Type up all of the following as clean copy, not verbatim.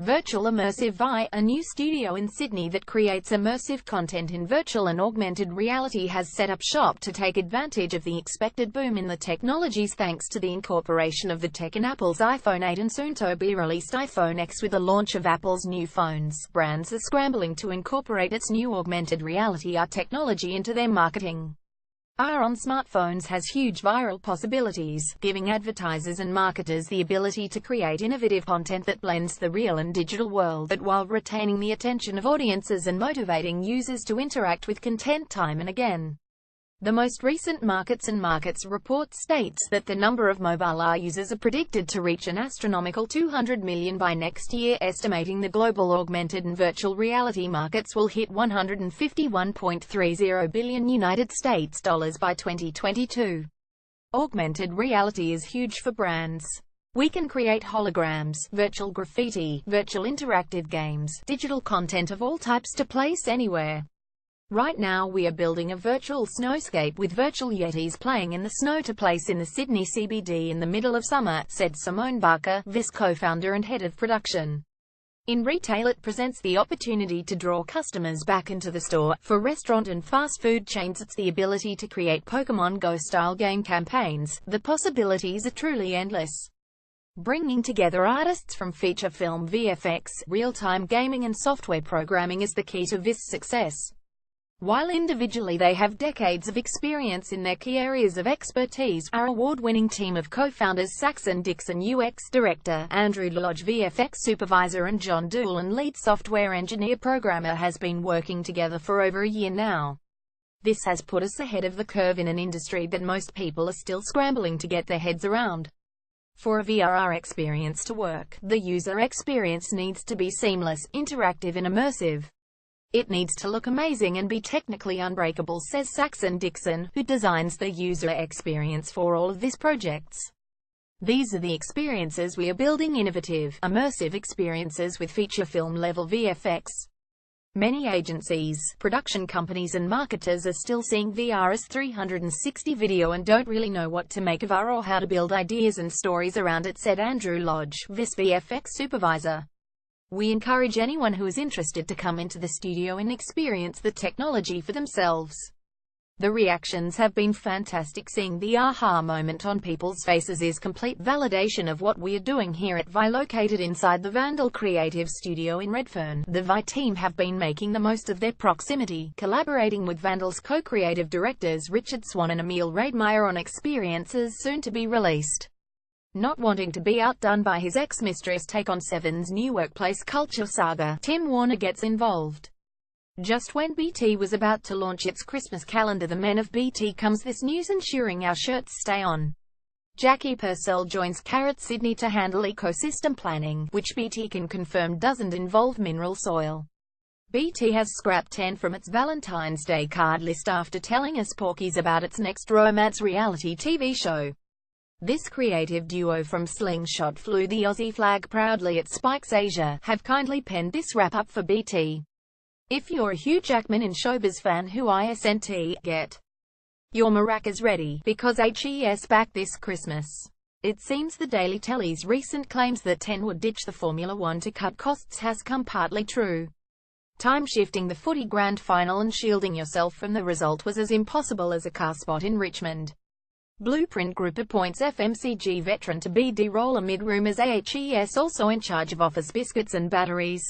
Virtual Immersive VI, a new studio in Sydney that creates immersive content in virtual and augmented reality, has set up shop to take advantage of the expected boom in the technologies thanks to the incorporation of the tech in Apple's iPhone 8 and soon-to-be released iPhone X. With the launch of Apple's new phones, brands are scrambling to incorporate its new augmented reality AR technology into their marketing. AR on smartphones has huge viral possibilities, giving advertisers and marketers the ability to create innovative content that blends the real and digital world, but while retaining the attention of audiences and motivating users to interact with content time and again. The most recent Markets report states that the number of mobile AR users are predicted to reach an astronomical 200 million by next year, estimating the global augmented and virtual reality markets will hit $151.30 billion United States dollars by 2022. Augmented reality is huge for brands. We can create holograms, virtual graffiti, virtual interactive games, digital content of all types to place anywhere. Right now we are building a virtual snowscape with virtual yetis playing in the snow to place in the Sydney CBD in the middle of summer, said Simone Barker, VIS co-founder and head of production. In retail, it presents the opportunity to draw customers back into the store. For restaurant and fast food chains, it's the ability to create Pokemon Go-style game campaigns. The possibilities are truly endless. Bringing together artists from feature film, VFX, real-time gaming and software programming is the key to VIS' success. While individually they have decades of experience in their key areas of expertise, our award-winning team of co-founders Saxon Dixon, UX director, Andrew Lodge, VFX supervisor, and John Doolan, lead software engineer programmer, has been working together for over a year now. This has put us ahead of the curve in an industry that most people are still scrambling to get their heads around. For a VRR experience to work, the user experience needs to be seamless, interactive and immersive. It needs to look amazing and be technically unbreakable, says Saxon Dixon, who designs the user experience for all of these projects. These are the experiences we are building: innovative, immersive experiences with feature film-level VFX. Many agencies, production companies and marketers are still seeing VR as 360 video and don't really know what to make of AR or how to build ideas and stories around it, said Andrew Lodge, VIS VFX supervisor. We encourage anyone who is interested to come into the studio and experience the technology for themselves. The reactions have been fantastic. Seeing the aha moment on people's faces is complete validation of what we are doing here at VI, located inside the Vandal Creative Studio in Redfern. The VI team have been making the most of their proximity, collaborating with Vandal's co-creative directors Richard Swan and Emil Rademeyer on experiences soon to be released. Not wanting to be outdone by his ex-mistress take on Seven's new workplace culture saga, Tim Warner gets involved. Just when BT was about to launch its Christmas calendar, the men of BT comes this news ensuring our shirts stay on. Jackie Purcell joins Carrot Sydney to handle ecosystem planning, which BT can confirm doesn't involve mineral soil. BT has scrapped 10 from its Valentine's Day card list after telling us porkies about its next romance reality TV show. This creative duo from Slingshot flew the Aussie flag proudly at Spikes Asia, have kindly penned this wrap-up for BT. If you're a Hugh Jackman in showbiz fan who isn't, get your maracas ready, because HES back this Christmas. It seems the Daily Telly's recent claims that 10 would ditch the Formula One to cut costs has come partly true. Time-shifting the footy grand final and shielding yourself from the result was as impossible as a car spot in Richmond. Blueprint Group appoints FMCG veteran to BD role amid rumours AHES also in charge of Office biscuits and batteries.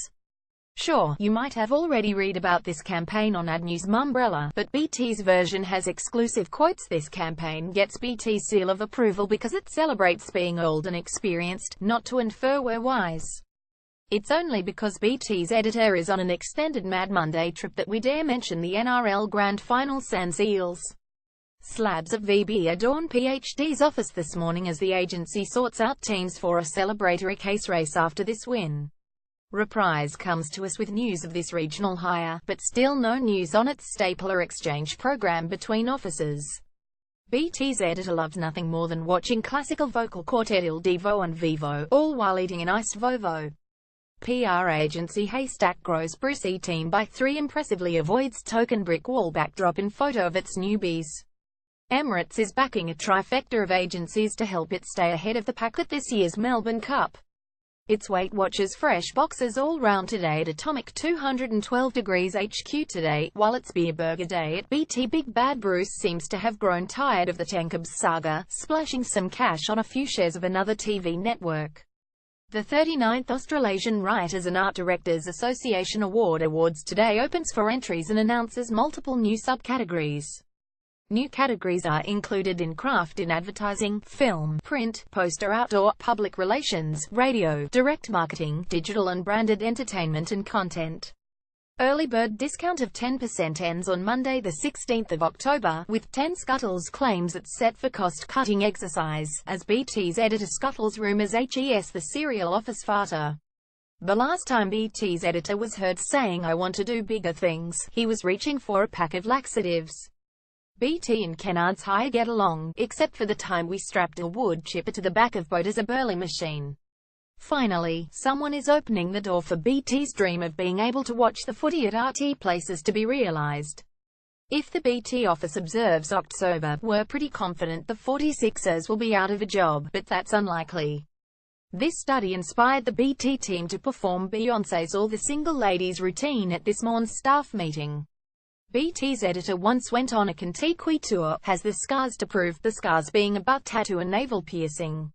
Sure, you might have already read about this campaign on Ad News Mumbrella, but BT's version has exclusive quotes. This campaign gets BT's seal of approval because it celebrates being old and experienced, not to infer we're wise. It's only because BT's editor is on an extended Mad Monday trip that we dare mention the NRL Grand Final sans Eels. Slabs of VB adorn PhD's office this morning as the agency sorts out teams for a celebratory case race after this win. Reprise comes to us with news of this regional hire, but still no news on its stapler exchange program between offices. BT's editor loves nothing more than watching classical vocal quartet Il Divo and Vivo, all while eating an iced Vovo. PR agency Haystack grows Brucey team by 3, impressively avoids token brick wall backdrop in photo of its newbies. Emirates is backing a trifecta of agencies to help it stay ahead of the pack at this year's Melbourne Cup. It's Weight Watchers fresh boxes all round today at Atomic 212 degrees HQ today, while it's Beer Burger Day at BT. Big Bad Bruce seems to have grown tired of the Tankabs saga, splashing some cash on a few shares of another TV network. The 39th Australasian Writers and Art Directors Association Awards today opens for entries and announces multiple new subcategories. New categories are included in craft in advertising, film, print, poster outdoor, public relations, radio, direct marketing, digital and branded entertainment and content. Early bird discount of 10% ends on Monday the 16th of October, with 10 Scuttles claims it's set for cost-cutting exercise, as BT's editor Scuttles rumours HES the serial office farter. The last time BT's editor was heard saying "I want to do bigger things," he was reaching for a pack of laxatives. BT and Kennards Hire get along, except for the time we strapped a wood chipper to the back of boat as a burling machine. Finally, someone is opening the door for BT's dream of being able to watch the footy at RT places to be realised. If the BT office observes October, we're pretty confident the 46ers will be out of a job, but that's unlikely. This study inspired the BT team to perform Beyoncé's All the Single Ladies routine at this morning's staff meeting. BT's editor once went on a Kentucky tour, has the scars to prove, the scars being a butt tattoo and navel piercing.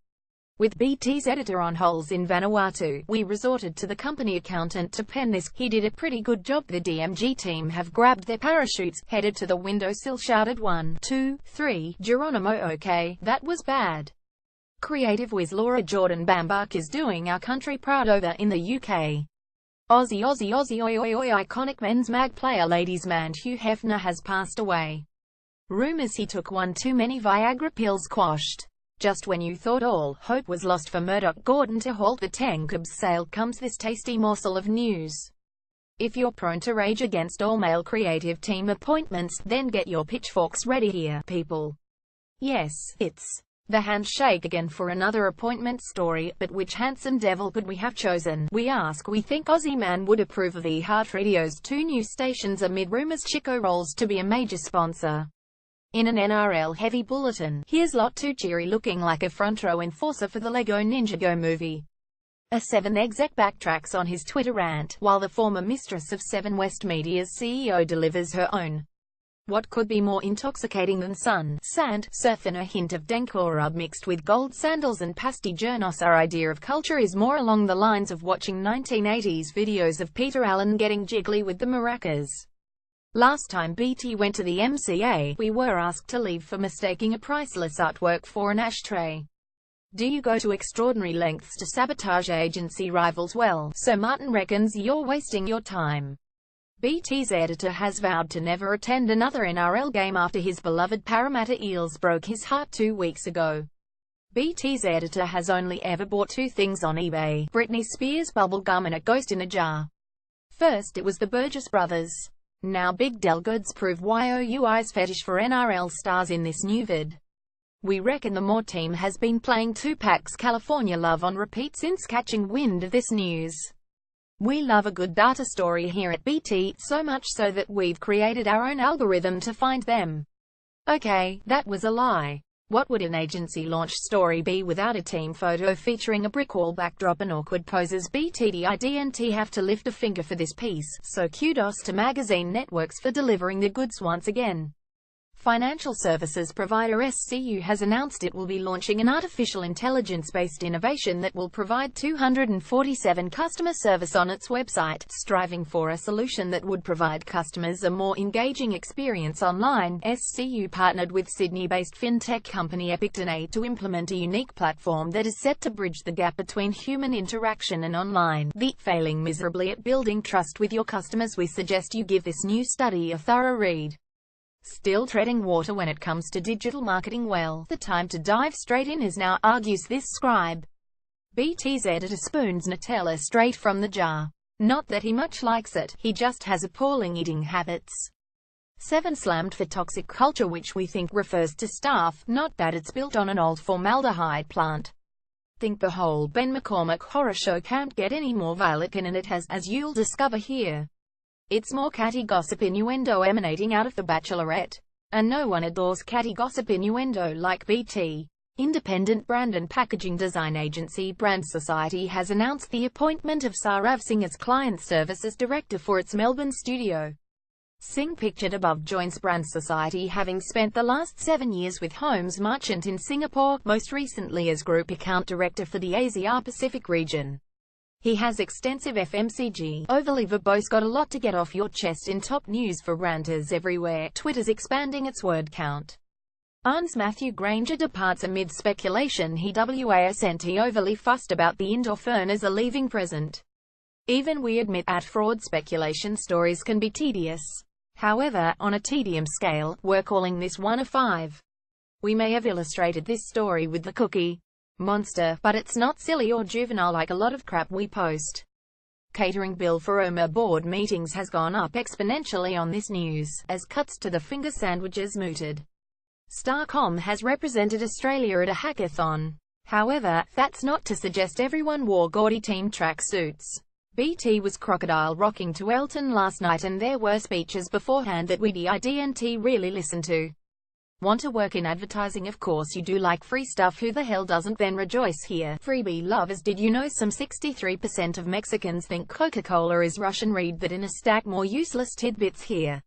With BT's editor on holes in Vanuatu, we resorted to the company accountant to pen this. He did a pretty good job. The DMG team have grabbed their parachutes, headed to the windowsill, shouted 1, 2, 3, Geronimo. Okay, that was bad. Creative whiz Laura Jordan Bambuck is doing our country proud over in the UK. Aussie oi oi oi. Iconic men's mag player ladies man Hugh Hefner has passed away. Rumours he took one too many Viagra pills quashed. Just when you thought all hope was lost for Murdoch Gordon to halt the Tankabs sale comes this tasty morsel of news. If you're prone to rage against all male creative team appointments, then get your pitchforks ready here, people. Yes, it's the handshake again for another appointment story, but which handsome devil could we have chosen? We ask. We think Aussie man would approve of iHeartRadio's 2 new stations amid rumours Chico rolls to be a major sponsor. In an NRL-heavy bulletin, here's Lot Too Cheery looking like a front-row enforcer for the Lego Ninjago movie. A 7 exec backtracks on his Twitter rant, while the former mistress of 7 West Media's CEO delivers her own. What could be more intoxicating than sun, sand, surf and a hint of Denkorub mixed with gold sandals and pasty journos? Our idea of culture is more along the lines of watching 1980s videos of Peter Allen getting jiggly with the maracas. Last time BT went to the MCA, we were asked to leave for mistaking a priceless artwork for an ashtray. Do you go to extraordinary lengths to sabotage agency rivals? Well, so Martin reckons you're wasting your time. BT's editor has vowed to never attend another NRL game after his beloved Parramatta Eels broke his heart 2 weeks ago. BT's editor has only ever bought 2 things on eBay: Britney Spears bubblegum and a ghost in a jar. First it was the Burgess brothers. Now Big Del Goods prove YOUI's fetish for NRL stars in this new vid. We reckon the More team has been playing Tupac's California Love on repeat since catching wind of this news. We love a good data story here at BT, so much so that we've created our own algorithm to find them. Okay, that was a lie. What would an agency launch story be without a team photo featuring a brick wall backdrop and awkward poses? BTDIDNT have to lift a finger for this piece, so kudos to magazine networks for delivering the goods once again. Financial services provider SCU has announced it will be launching an artificial intelligence-based innovation that will provide 247 customer service on its website, striving for a solution that would provide customers a more engaging experience online. SCU partnered with Sydney-based fintech company Epictonae to implement a unique platform that is set to bridge the gap between human interaction and online. Failing miserably at building trust with your customers, we suggest you give this new study a thorough read. Still treading water when it comes to digital marketing? Well, the time to dive straight in is now, argues this scribe. BT's editor spoons Nutella straight from the jar. Not that he much likes it, he just has appalling eating habits. 7 slammed for toxic culture, which we think refers to staff, not that it's built on an old formaldehyde plant. Think the whole Ben McCormack horror show can't get any more violet than it has, as you'll discover here. It's more catty gossip innuendo emanating out of The Bachelorette. And no one adores catty gossip innuendo like BT. Independent brand and packaging design agency Brand Society has announced the appointment of Saurav Singh as Client Services Director for its Melbourne studio. Singh, pictured above, joins Brand Society, having spent the last 7 years with Homes Merchant in Singapore, most recently as Group Account Director for the Asia Pacific region. He has extensive FMCG, overly verbose, got a lot to get off your chest in top news for ranters everywhere. Twitter's expanding its word count. Arns Matthew Granger departs amid speculation he wasn't overly fussed about the indoor furners are leaving present. Even we admit at fraud speculation stories can be tedious. However, on a tedium scale, we're calling this one a 5. We may have illustrated this story with the Cookie Monster, but it's not silly or juvenile like a lot of crap we post. Catering bill for OMA board meetings has gone up exponentially on this news, as cuts to the finger sandwiches mooted. Starcom has represented Australia at a hackathon. However, that's not to suggest everyone wore gaudy team track suits. BT was crocodile rocking to Elton last night, and there were speeches beforehand that we didn't really listen to. Want to work in advertising? Of course you do. Like free stuff, who the hell doesn't? Then rejoice here. Freebie lovers, did you know some 63% of Mexicans think Coca-Cola is Russian? Read that in a stack more useless tidbits here.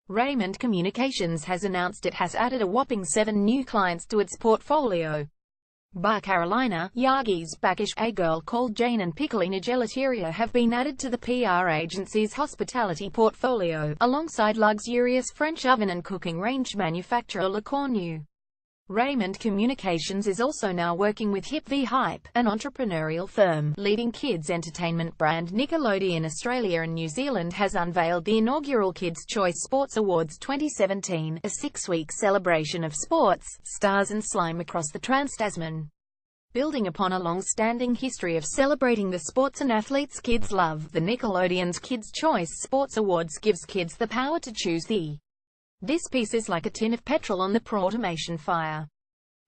Raymond Communications has announced it has added a whopping 7 new clients to its portfolio. Bar Carolina, Yagi's Bacchish, A Girl Called Jane and Piccolina Gelateria have been added to the PR agency's hospitality portfolio, alongside luxurious French oven and cooking range manufacturer Le Cornu. Raymond Communications is also now working with Hip v Hype, an entrepreneurial firm. Leading kids entertainment brand Nickelodeon Australia and New Zealand has unveiled the inaugural Kids' Choice Sports Awards 2017, a 6-week celebration of sports, stars and slime across the Trans-Tasman. Building upon a long-standing history of celebrating the sports and athletes kids love, the Nickelodeon's Kids' Choice Sports Awards gives kids the power to choose the. This piece is like a tin of petrol on the pro-automation fire.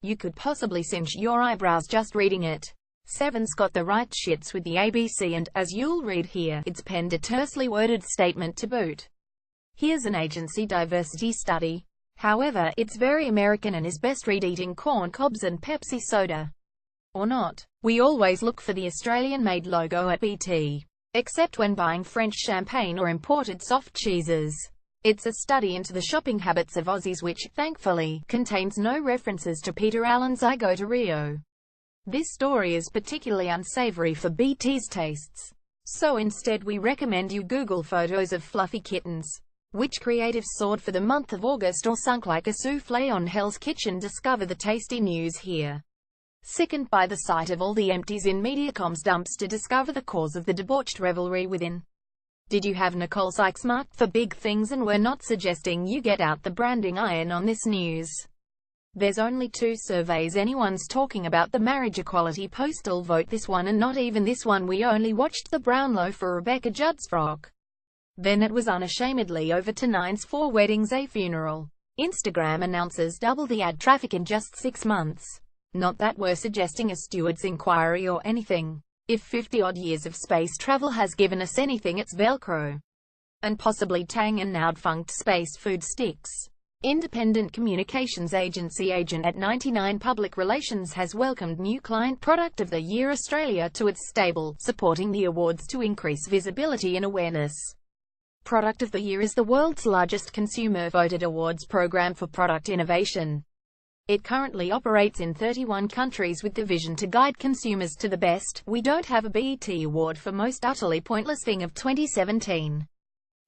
You could possibly cinch your eyebrows just reading it. Seven's got the right shits with the ABC and, as you'll read here, it's penned a tersely worded statement to boot. Here's an agency diversity study. However, it's very American and is best read eating corn cobs and Pepsi soda. Or not. We always look for the Australian-made logo at BT. Except when buying French champagne or imported soft cheeses. It's a study into the shopping habits of Aussies which, thankfully, contains no references to Peter Allen's I Go to Rio. This story is particularly unsavory for BT's tastes. So instead we recommend you Google photos of fluffy kittens. Which creative soared for the month of August or sunk like a soufflé on Hell's Kitchen? Discover the tasty news here. Sickened by the sight of all the empties in Mediacom's dumps to discover the cause of the debauched revelry within. Did you have Nicole Sykes marked for big things? And we're not suggesting you get out the branding iron on this news. There's only 2 surveys anyone's talking about: the marriage equality postal vote, this one, and not even this one. We only watched the Brownlow for Rebecca Judd's frock. Then it was unashamedly over to 9's 4 weddings, a funeral. Instagram announces double the ad traffic in just 6 months. Not that we're suggesting a steward's inquiry or anything. If 50-odd years of space travel has given us anything, it's Velcro. And possibly Tang and now defunct space food sticks. Independent communications agency Agent at 99 Public Relations has welcomed new Client Product of the Year Australia to its stable, supporting the awards to increase visibility and awareness. Product of the Year is the world's largest consumer-voted awards program for product innovation. It currently operates in 31 countries with the vision to guide consumers to the best. We don't have a BET award for most utterly pointless thing of 2017.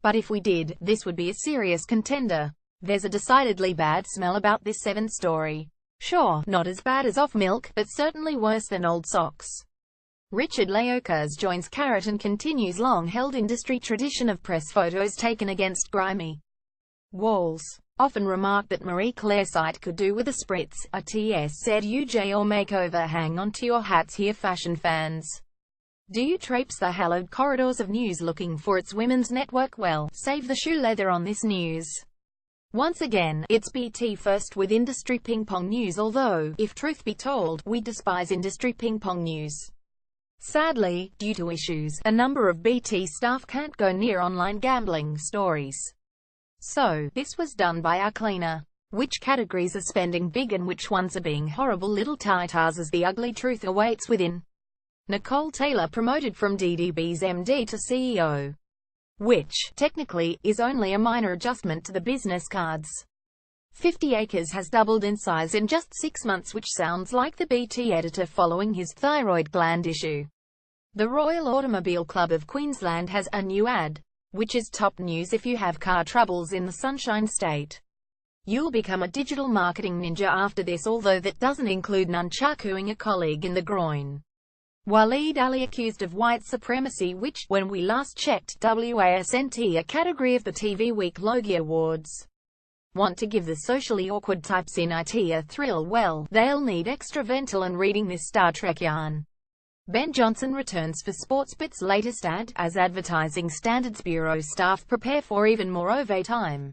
But if we did, this would be a serious contender. There's a decidedly bad smell about this 7 story. Sure, not as bad as off milk, but certainly worse than old socks. Richard Leocas joins Carrot and continues long-held industry tradition of press photos taken against grimy walls. Often remarked that Marie Claire site could do with a spritz, a TS said UJ or makeover. Hang on to your hats here, fashion fans. Do you traipse the hallowed corridors of news looking for its women's network? Well, save the shoe leather on this news. Once again, it's BT first with industry ping-pong news, although, if truth be told, we despise industry ping-pong news. Sadly, due to issues, a number of BT staff can't go near online gambling stories. So, this was done by our cleaner. Which categories are spending big and which ones are being horrible little titars as the ugly truth awaits within. Nicole Taylor promoted from DDB's MD to CEO. Which, technically, is only a minor adjustment to the business cards. 50 Acres has doubled in size in just 6 months, which sounds like the BT editor following his thyroid gland issue. The Royal Automobile Club of Queensland has a new ad, which is top news if you have car troubles in the Sunshine State. You'll become a digital marketing ninja after this, although that doesn't include nunchakuing a colleague in the groin. Waleed Ali accused of white supremacy, which, when we last checked, wasn't a category of the TV Week Logie Awards. Want to give the socially awkward types in IT a thrill? Well, they'll need extra Ventolin reading this Star Trek yarn. Ben Johnson returns for Sportsbit's latest ad, as Advertising Standards Bureau staff prepare for even more overtime.